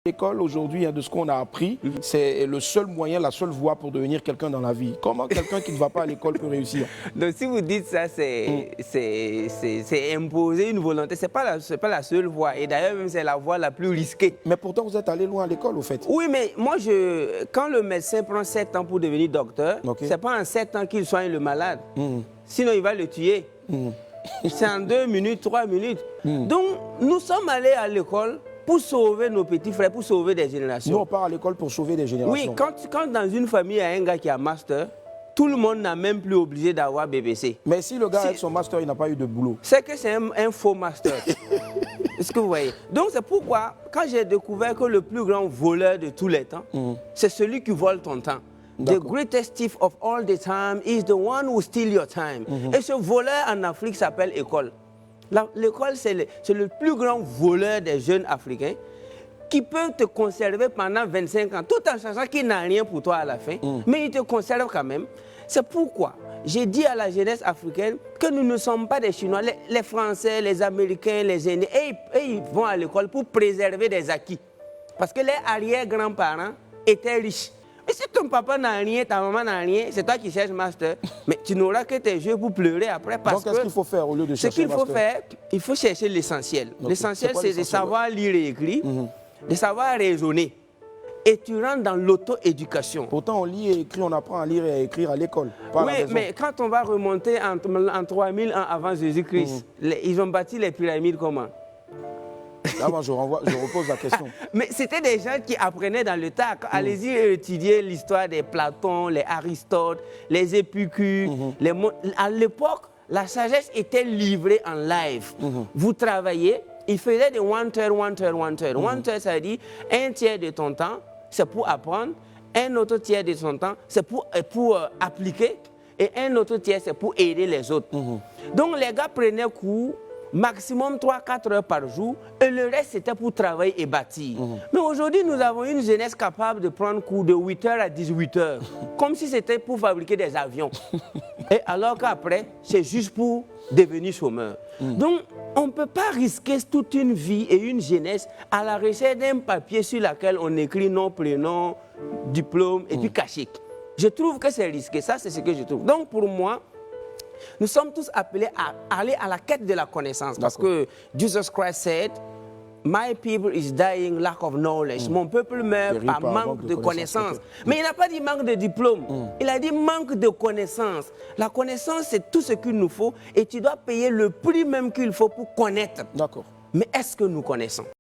L'école aujourd'hui, de ce qu'on a appris, c'est le seul moyen, la seule voie pour devenir quelqu'un dans la vie. Comment quelqu'un qui ne va pas à l'école peut réussir? Donc si vous dites ça, c'est imposer une volonté. C'est pas la seule voie. Et d'ailleurs, même c'est la voie la plus risquée. Mais pourtant, vous êtes allé loin à l'école, au fait. Oui, mais moi, quand le médecin prend 7 ans pour devenir docteur, c'est pas en 7 ans qu'il soigne le malade. Sinon, il va le tuer. C'est en 2 minutes, 3 minutes. Donc, nous sommes allés à l'école pour sauver nos petits frères, pour sauver des générations. Nous, on part à l'école pour sauver des générations. Oui, quand dans une famille, il y a un gars qui a master, tout le monde n'a même plus obligé d'avoir BBC. Mais si le gars avec son master, il n'a pas eu de boulot. C'est que c'est un faux master. Est-ce que vous voyez? Donc c'est pourquoi, quand j'ai découvert que le plus grand voleur de tous les temps, c'est celui qui vole ton temps. The greatest thief of all the time is the one who steals your time. Et ce voleur en Afrique s'appelle école. L'école, c'est le plus grand voleur des jeunes Africains qui peut te conserver pendant 25 ans, tout en sachant qu'il n'a rien pour toi à la fin, mais il te conserve quand même. C'est pourquoi j'ai dit à la jeunesse africaine que nous ne sommes pas des Chinois. Les Français, les Américains, les aînés, ils vont à l'école pour préserver des acquis. Parce que les arrière-grands-parents étaient riches. Mais si ton papa n'a rien, ta maman n'a rien, c'est toi qui cherches master, mais tu n'auras que tes yeux pour pleurer après. Parce Donc, qu'est-ce qu'il faut faire au lieu de chercher le master? Ce qu'il faut faire, il faut chercher l'essentiel. L'essentiel, c'est de savoir lire et écrire, de savoir raisonner. Et tu rentres dans l'auto-éducation. Pourtant, on lit et écrit, on apprend à lire et à écrire à l'école. Oui, mais quand on va remonter en 3000 ans avant Jésus-Christ, ils ont bâti les pyramides comment? Là, moi, je repose la question. Mais c'était des gens qui apprenaient dans le tas. Allez-y étudier l'histoire des Platon, les Aristote, les Épicures. À l'époque, la sagesse était livrée en live. Vous travaillez, ils faisaient des one-third. One-third, ça veut dire un tiers de ton temps, c'est pour apprendre. Un autre tiers de son temps, c'est pour appliquer. Et un autre tiers, c'est pour aider les autres. Donc, les gars prenaient cours maximum 3-4 heures par jour, et le reste c'était pour travailler et bâtir. Mais aujourd'hui, nous avons une jeunesse capable de prendre cours de 8 heures à 18 heures, comme si c'était pour fabriquer des avions. Et alors qu'après, c'est juste pour devenir chômeur. Donc, on ne peut pas risquer toute une vie et une jeunesse à la recherche d'un papier sur lequel on écrit nom, prénom, diplôme et puis cachet. Je trouve que c'est risqué, ça c'est ce que je trouve. Donc pour moi, nous sommes tous appelés à aller à la quête de la connaissance. Parce que Jesus Christ said, my people is dying lack of knowledge. Mon peuple meurt par manque de connaissance. Mais il n'a pas dit manque de diplôme. Il a dit manque de connaissance. La connaissance, c'est tout ce qu'il nous faut et tu dois payer le prix même qu'il faut pour connaître. D'accord. Mais est-ce que nous connaissons?